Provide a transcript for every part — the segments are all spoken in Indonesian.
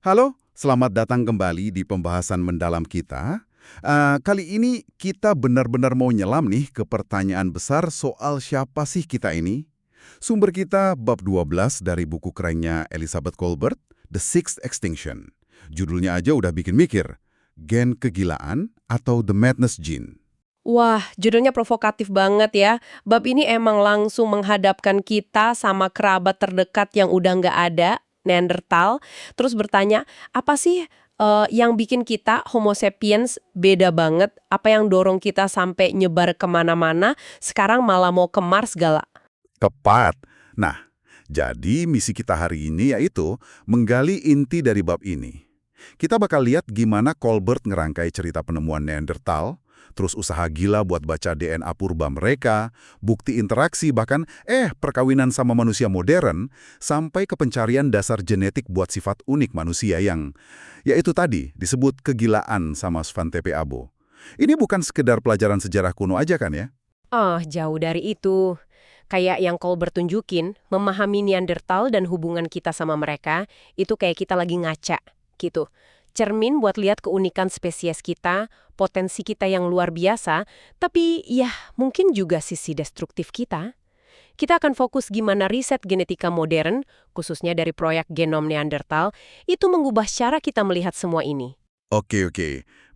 Halo, selamat datang kembali di pembahasan mendalam kita. Kali ini kita benar-benar mau nyelam nih ke pertanyaan besar soal siapa sih kita ini. Sumber kita bab 12 dari buku kerennya Elizabeth Kolbert, The Sixth Extinction. Judulnya aja udah bikin mikir, gen kegilaan atau the madness gene. Wah, judulnya provokatif banget ya. Bab ini emang langsung menghadapkan kita sama kerabat terdekat yang udah nggak ada, Neanderthal, terus bertanya, apa sih yang bikin kita, Homo sapiens, beda banget? Apa yang dorong kita sampai nyebar kemana-mana, sekarang malah mau ke Mars segala? Tepat. Nah, jadi misi kita hari ini yaitu menggali inti dari bab ini. Kita bakal lihat gimana Kolbert ngerangkai cerita penemuan Neanderthal, terus usaha gila buat baca DNA purba mereka, bukti interaksi bahkan perkawinan sama manusia modern, sampai ke pencarian dasar genetik buat sifat unik manusia yang, yaitu tadi, disebut kegilaan sama Svante Pääbo. Ini bukan sekedar pelajaran sejarah kuno aja kan ya? Ah, jauh dari itu. Kayak yang Colbert tunjukin, memahami Neanderthal dan hubungan kita sama mereka, itu kayak kita lagi ngaca, gitu. Cermin buat lihat keunikan spesies kita, potensi kita yang luar biasa, tapi ya mungkin juga sisi destruktif kita. Kita akan fokus gimana riset genetika modern, khususnya dari proyek genom Neanderthal, itu mengubah cara kita melihat semua ini. Oke.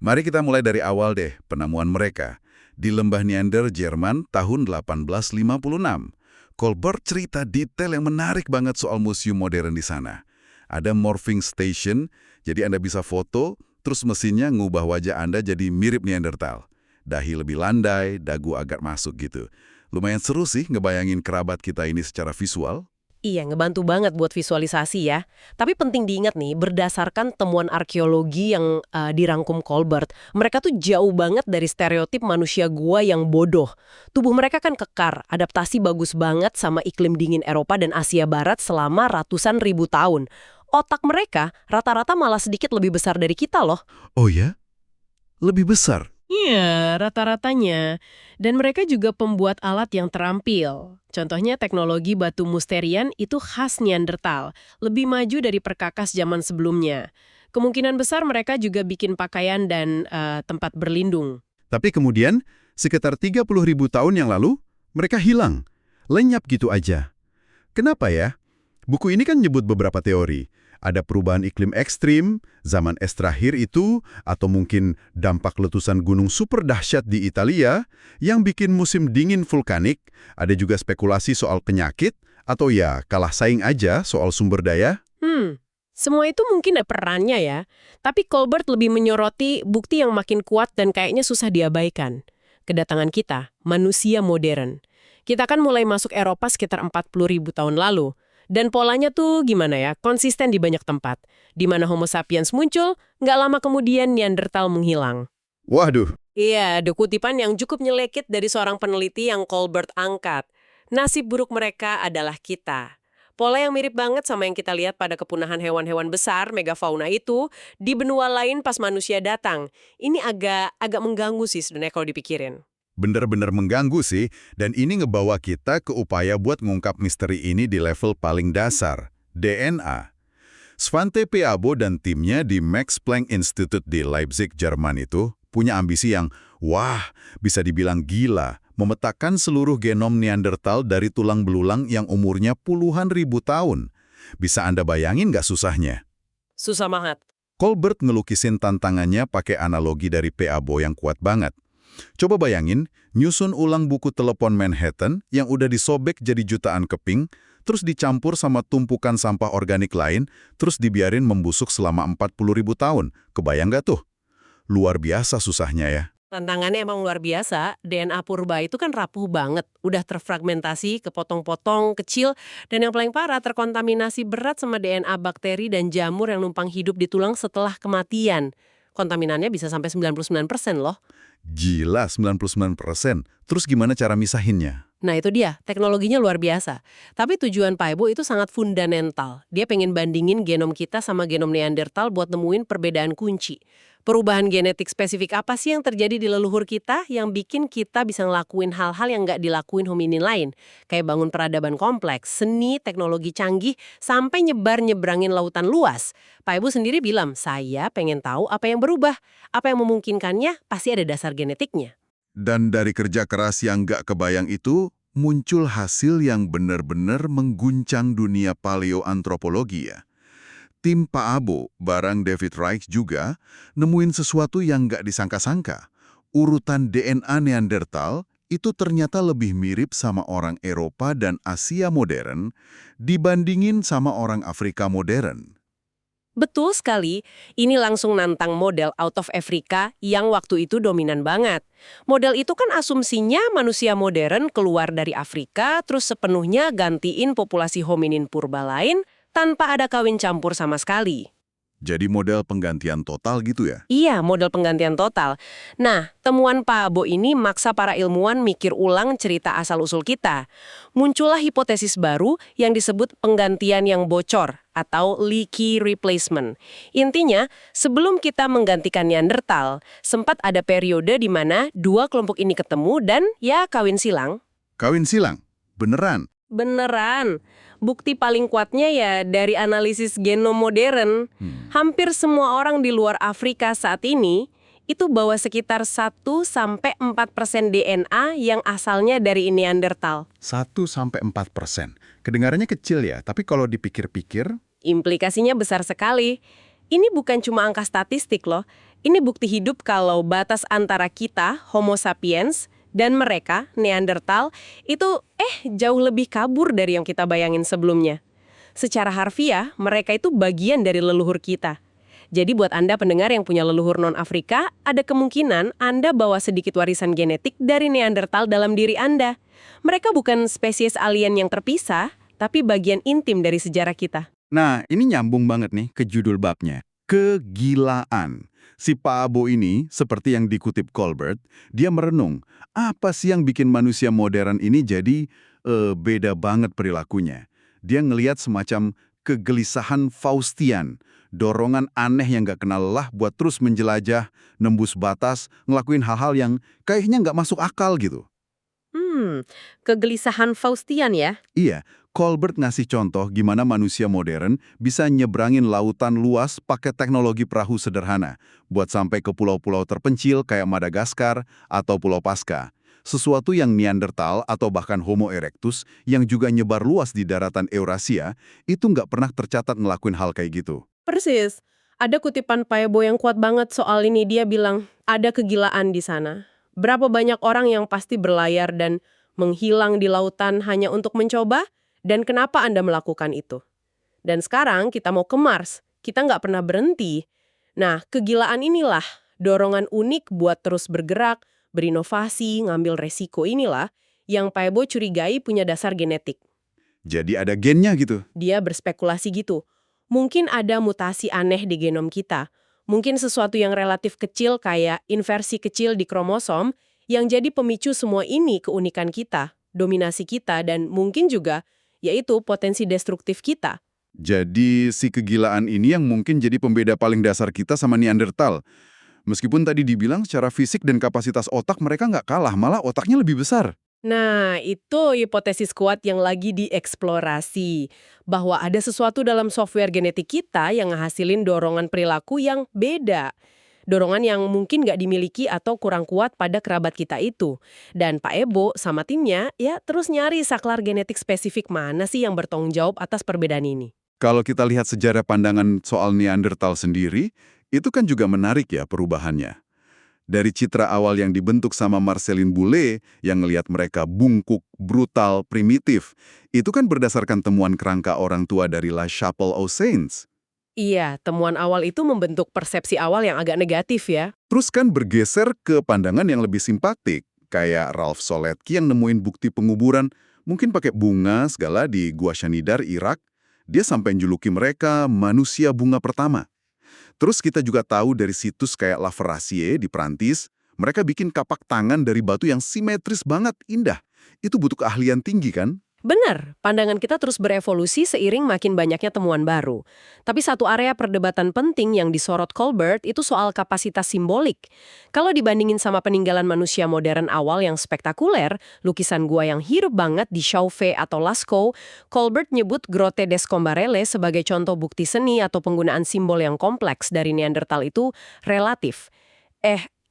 Mari kita mulai dari awal deh, penemuan mereka. Di Lembah Neander, Jerman, tahun 1856. Kolbert cerita detail yang menarik banget soal museum modern di sana. Ada morphing station, jadi Anda bisa foto, terus mesinnya ngubah wajah Anda jadi mirip Neanderthal. Dahi lebih landai, dagu agak masuk gitu. Lumayan seru sih ngebayangin kerabat kita ini secara visual. Iya, ngebantu banget buat visualisasi ya. Tapi penting diingat nih, berdasarkan temuan arkeologi yang dirangkum Colbert, mereka tuh jauh banget dari stereotip manusia gua yang bodoh. Tubuh mereka kan kekar, adaptasi bagus banget sama iklim dingin Eropa dan Asia Barat selama ratusan ribu tahun. Otak mereka rata-rata malah sedikit lebih besar dari kita loh. Oh ya? Lebih besar? Iya, rata-ratanya. Dan mereka juga pembuat alat yang terampil. Contohnya teknologi batu musterian itu khas Neanderthal, lebih maju dari perkakas zaman sebelumnya. Kemungkinan besar mereka juga bikin pakaian dan tempat berlindung. Tapi kemudian, sekitar 30.000 tahun yang lalu, mereka hilang. Lenyap gitu aja. Kenapa ya? Buku ini kan nyebut beberapa teori. Ada perubahan iklim ekstrim, zaman es terakhir itu, atau mungkin dampak letusan gunung super dahsyat di Italia yang bikin musim dingin vulkanik. Ada juga spekulasi soal penyakit, atau ya kalah saing aja soal sumber daya. Semua itu mungkin ada perannya ya. Tapi Colbert lebih menyoroti bukti yang makin kuat dan kayaknya susah diabaikan. Kedatangan kita, manusia modern. Kita kan mulai masuk Eropa sekitar 40.000 tahun lalu. Dan polanya tuh gimana ya, konsisten di banyak tempat. Di mana Homo sapiens muncul, nggak lama kemudian Neanderthal menghilang. Waduh, Iya, ada kutipan yang cukup nyelekit dari seorang peneliti yang Colbert angkat. Nasib buruk mereka adalah kita. Pola yang mirip banget sama yang kita lihat pada kepunahan hewan-hewan besar, megafauna itu, di benua lain pas manusia datang. Ini agak mengganggu sih sebenarnya kalau dipikirin. bener-bener mengganggu sih, dan ini ngebawa kita ke upaya buat ngungkap misteri ini di level paling dasar, DNA. Svante Pääbo dan timnya di Max Planck Institute di Leipzig, Jerman itu punya ambisi yang, bisa dibilang gila, memetakan seluruh genom Neanderthal dari tulang belulang yang umurnya puluhan ribu tahun. Bisa Anda bayangin nggak susahnya? Susah banget. Colbert ngelukisin tantangannya pakai analogi dari Pääbo yang kuat banget. Coba bayangin, nyusun ulang buku telepon Manhattan yang udah disobek jadi jutaan keping, terus dicampur sama tumpukan sampah organik lain, terus dibiarin membusuk selama 40.000 tahun. Kebayang nggak tuh? Luar biasa susahnya ya. Tantangannya emang luar biasa, DNA purba itu kan rapuh banget, udah terfragmentasi, kepotong-potong, kecil, dan yang paling parah terkontaminasi berat sama DNA bakteri dan jamur yang numpang hidup di tulang setelah kematian. Kontaminannya bisa sampai 99% loh. Gila, 99%. Terus gimana cara misahinnya? Nah itu dia, teknologinya luar biasa. Tapi tujuan Paibo itu sangat fundamental. Dia pengen bandingin genom kita sama genom Neanderthal buat nemuin perbedaan kunci. Perubahan genetik spesifik apa sih yang terjadi di leluhur kita yang bikin kita bisa ngelakuin hal-hal yang nggak dilakuin hominin lain? Kayak bangun peradaban kompleks, seni, teknologi canggih, sampai nyebar-nyebrangin lautan luas. Pak Ibu sendiri bilang, saya pengen tahu apa yang berubah. Apa yang memungkinkannya pasti ada dasar genetiknya. Dan dari kerja keras yang nggak kebayang itu, muncul hasil yang benar-benar mengguncang dunia paleoantropologi ya. Tim Pak Abo, bareng David Reich juga, nemuin sesuatu yang nggak disangka-sangka. Urutan DNA Neanderthal itu ternyata lebih mirip sama orang Eropa dan Asia modern dibandingin sama orang Afrika modern. Betul sekali, ini langsung nantang model out of Africa yang waktu itu dominan banget. Model itu kan asumsinya manusia modern keluar dari Afrika terus sepenuhnya gantiin populasi hominin purba lain tanpa ada kawin campur sama sekali. Jadi model penggantian total gitu ya? Iya, model penggantian total. Nah, temuan Pak Abo ini maksa para ilmuwan mikir ulang cerita asal-usul kita. Muncullah hipotesis baru yang disebut penggantian yang bocor atau leaky replacement. Intinya, sebelum kita menggantikan Neanderthal, sempat ada periode di mana dua kelompok ini ketemu dan ya kawin silang. Kawin silang? Beneran? Beneran. Bukti paling kuatnya ya dari analisis genom modern. Hampir semua orang di luar Afrika saat ini itu bawa sekitar 1-4% DNA yang asalnya dari Neanderthal. 1-4%. Kedengarannya kecil ya, tapi kalau dipikir-pikir, Implikasinya besar sekali. Ini bukan cuma angka statistik loh. Ini bukti hidup kalau batas antara kita, Homo sapiens, dan mereka, Neanderthal, itu jauh lebih kabur dari yang kita bayangin sebelumnya. Secara harfiah, mereka itu bagian dari leluhur kita. Jadi buat Anda pendengar yang punya leluhur non-Afrika, ada kemungkinan Anda bawa sedikit warisan genetik dari Neanderthal dalam diri Anda. Mereka bukan spesies alien yang terpisah, tapi bagian intim dari sejarah kita. nah ini nyambung banget nih ke judul babnya. Kegilaan. Si Pak Abo ini, seperti yang dikutip Colbert, dia merenung, apa sih yang bikin manusia modern ini jadi beda banget perilakunya. Dia ngelihat semacam kegelisahan Faustian, dorongan aneh yang gak kenal lelah buat terus menjelajah, nembus batas, ngelakuin hal-hal yang kayaknya nggak masuk akal gitu. Kegelisahan Faustian ya? Iya, Colbert ngasih contoh gimana manusia modern bisa nyebrangin lautan luas pakai teknologi perahu sederhana buat sampai ke pulau-pulau terpencil kayak Madagaskar atau Pulau Paska. Sesuatu yang Neanderthal atau bahkan Homo erectus yang juga nyebar luas di daratan Eurasia itu nggak pernah tercatat ngelakuin hal kayak gitu. Persis. Ada kutipan Pak Ebo yang kuat banget soal ini. Dia bilang, ada kegilaan di sana. Berapa banyak orang yang pasti berlayar dan menghilang di lautan hanya untuk mencoba? Dan kenapa Anda melakukan itu? Dan sekarang kita mau ke Mars. Kita nggak pernah berhenti. Nah, kegilaan inilah, dorongan unik buat terus bergerak, berinovasi, ngambil resiko inilah, yang Pak Ebo curigai punya dasar genetik. Jadi ada gennya gitu. Dia berspekulasi gitu. Mungkin ada mutasi aneh di genom kita. Mungkin sesuatu yang relatif kecil kayak inversi kecil di kromosom yang jadi pemicu semua ini keunikan kita, dominasi kita, dan mungkin juga yaitu potensi destruktif kita. Jadi si kegilaan ini yang mungkin jadi pembeda paling dasar kita sama Neanderthal. Meskipun tadi dibilang secara fisik dan kapasitas otak mereka nggak kalah, malah otaknya lebih besar. Nah, itu hipotesis kuat yang lagi dieksplorasi. Bahwa ada sesuatu dalam software genetik kita yang ngehasilin dorongan perilaku yang beda. Dorongan yang mungkin nggak dimiliki atau kurang kuat pada kerabat kita itu. Dan Pak Ebo sama timnya ya terus nyari saklar genetik spesifik mana sih yang bertanggung jawab atas perbedaan ini. Kalau kita lihat sejarah pandangan soal Neanderthal sendiri, itu kan juga menarik ya perubahannya. Dari citra awal yang dibentuk sama Marceline Boulay yang ngelihat mereka bungkuk, brutal, primitif, itu kan berdasarkan temuan kerangka orang tua dari La Chapelle aux Saints. Iya, temuan awal itu membentuk persepsi awal yang agak negatif ya. Terus kan bergeser ke pandangan yang lebih simpatik, kayak Ralph Soletki yang nemuin bukti penguburan, mungkin pakai bunga segala di Gua Shanidar, Irak. Dia sampai juluki mereka manusia bunga pertama. Terus kita juga tahu dari situs kayak Lavoisier di Prancis, mereka bikin kapak tangan dari batu yang simetris banget, indah. Itu butuh keahlian tinggi kan? Benar, pandangan kita terus berevolusi seiring makin banyaknya temuan baru. Tapi satu area perdebatan penting yang disorot Colbert itu soal kapasitas simbolik. Kalau dibandingin sama peninggalan manusia modern awal yang spektakuler, lukisan gua yang hidup banget di Chauvet atau Lascaux, Colbert nyebut Grotte des Combarelles sebagai contoh bukti seni atau penggunaan simbol yang kompleks dari Neandertal itu relatif.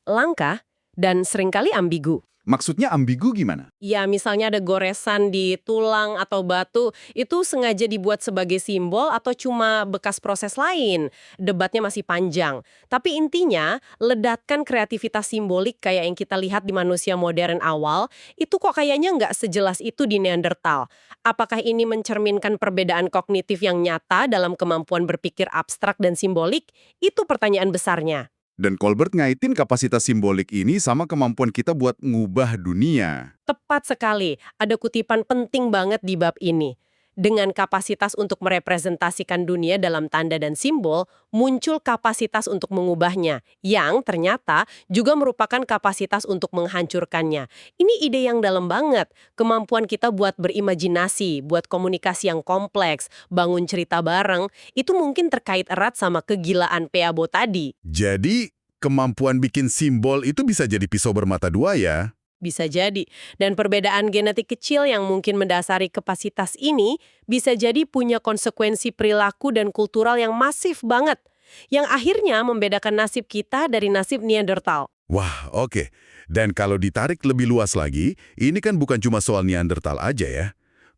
Langka dan seringkali ambigu. Maksudnya ambigu gimana? Ya, misalnya ada goresan di tulang atau batu, itu sengaja dibuat sebagai simbol atau cuma bekas proses lain. Debatnya masih panjang. Tapi intinya, ledakan kreativitas simbolik kayak yang kita lihat di manusia modern awal, itu kok kayaknya nggak sejelas itu di Neandertal. Apakah ini mencerminkan perbedaan kognitif yang nyata dalam kemampuan berpikir abstrak dan simbolik? Itu pertanyaan besarnya. Dan Colbert ngaitin kapasitas simbolik ini sama kemampuan kita buat ngubah dunia. Tepat sekali, ada kutipan penting banget di bab ini. Dengan kapasitas untuk merepresentasikan dunia dalam tanda dan simbol, muncul kapasitas untuk mengubahnya, yang ternyata juga merupakan kapasitas untuk menghancurkannya. Ini ide yang dalam banget, kemampuan kita buat berimajinasi, buat komunikasi yang kompleks, bangun cerita bareng, itu mungkin terkait erat sama kegilaan Peabo tadi. Jadi, kemampuan bikin simbol itu bisa jadi pisau bermata dua ya? Bisa jadi. Dan perbedaan genetik kecil yang mungkin mendasari kapasitas ini bisa jadi punya konsekuensi perilaku dan kultural yang masif banget. Yang akhirnya membedakan nasib kita dari nasib Neandertal. Wah, oke. Dan kalau ditarik lebih luas lagi, ini kan bukan cuma soal Neandertal aja ya.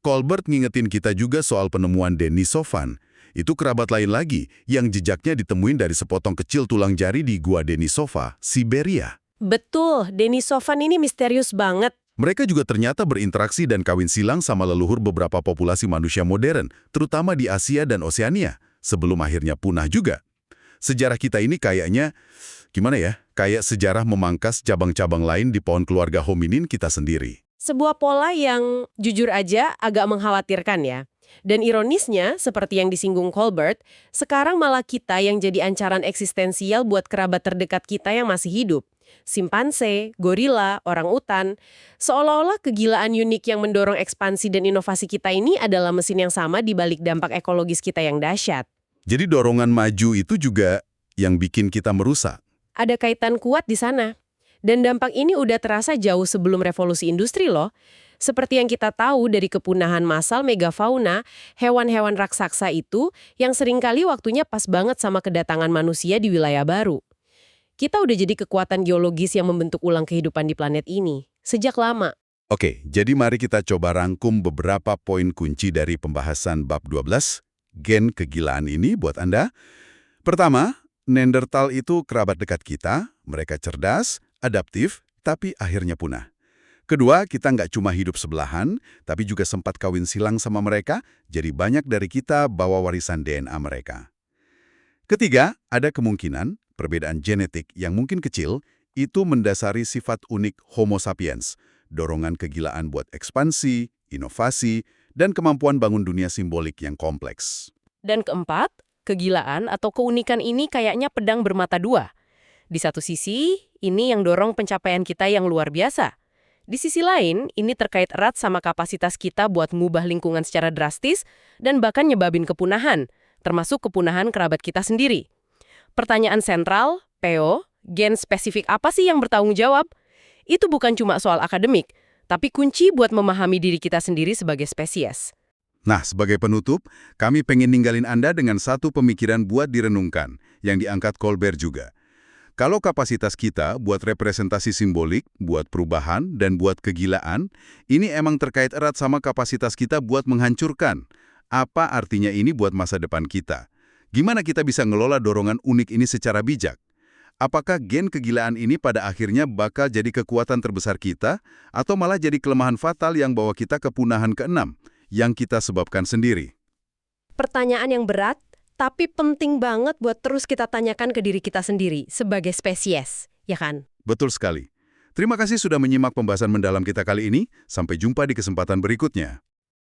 Colbert ngingetin kita juga soal penemuan Denisova. Itu kerabat lain lagi yang jejaknya ditemuin dari sepotong kecil tulang jari di Gua Denisova, Siberia. Betul, Denisova ini misterius banget. Mereka juga ternyata berinteraksi dan kawin silang sama leluhur beberapa populasi manusia modern, terutama di Asia dan Oseania, sebelum akhirnya punah juga. Sejarah kita ini kayaknya, gimana ya, kayak sejarah memangkas cabang-cabang lain di pohon keluarga hominin kita sendiri. Sebuah pola yang jujur aja agak mengkhawatirkan ya. Dan ironisnya, seperti yang disinggung Colbert, sekarang malah kita yang jadi ancaran eksistensial buat kerabat terdekat kita yang masih hidup. Simpanse, gorila, orangutan. Seolah-olah kegilaan unik yang mendorong ekspansi dan inovasi kita ini adalah mesin yang sama di balik dampak ekologis kita yang dahsyat. Jadi dorongan maju itu juga yang bikin kita merusak. Ada kaitan kuat di sana. Dan dampak ini udah terasa jauh sebelum revolusi industri loh. Seperti yang kita tahu dari kepunahan massal megafauna, hewan-hewan raksasa itu yang seringkali waktunya pas banget sama kedatangan manusia di wilayah baru. Kita udah jadi kekuatan geologis yang membentuk ulang kehidupan di planet ini. Sejak lama. Oke, jadi mari kita coba rangkum beberapa poin kunci dari pembahasan bab 12, gen kegilaan ini buat Anda. Pertama, Neandertal itu kerabat dekat kita, mereka cerdas, adaptif, tapi akhirnya punah. Kedua, kita nggak cuma hidup sebelahan, tapi juga sempat kawin silang sama mereka, jadi banyak dari kita bawa warisan DNA mereka. Ketiga, ada kemungkinan perbedaan genetik yang mungkin kecil itu mendasari sifat unik Homo sapiens, dorongan kegilaan buat ekspansi, inovasi, dan kemampuan bangun dunia simbolik yang kompleks. Dan keempat, kegilaan atau keunikan ini kayaknya pedang bermata dua. Di satu sisi, ini yang dorong pencapaian kita yang luar biasa. Di sisi lain, ini terkait erat sama kapasitas kita buat ngubah lingkungan secara drastis dan bahkan nyebabin kepunahan, termasuk kepunahan kerabat kita sendiri. Pertanyaan sentral, Peo, gen spesifik apa sih yang bertanggung jawab? Itu bukan cuma soal akademik, tapi kunci buat memahami diri kita sendiri sebagai spesies. Nah, sebagai penutup, kami pengen ninggalin Anda dengan satu pemikiran buat direnungkan, yang diangkat Colbert juga. Kalau kapasitas kita buat representasi simbolik, buat perubahan, dan buat kegilaan, ini emang terkait erat sama kapasitas kita buat menghancurkan. Apa artinya ini buat masa depan kita? Gimana kita bisa ngelola dorongan unik ini secara bijak? Apakah gen kegilaan ini pada akhirnya bakal jadi kekuatan terbesar kita, atau malah jadi kelemahan fatal yang bawa kita ke punahan ke-6, yang kita sebabkan sendiri? Pertanyaan yang berat, tapi penting banget buat terus kita tanyakan ke diri kita sendiri sebagai spesies, ya kan? Betul sekali. Terima kasih sudah menyimak pembahasan mendalam kita kali ini. Sampai jumpa di kesempatan berikutnya.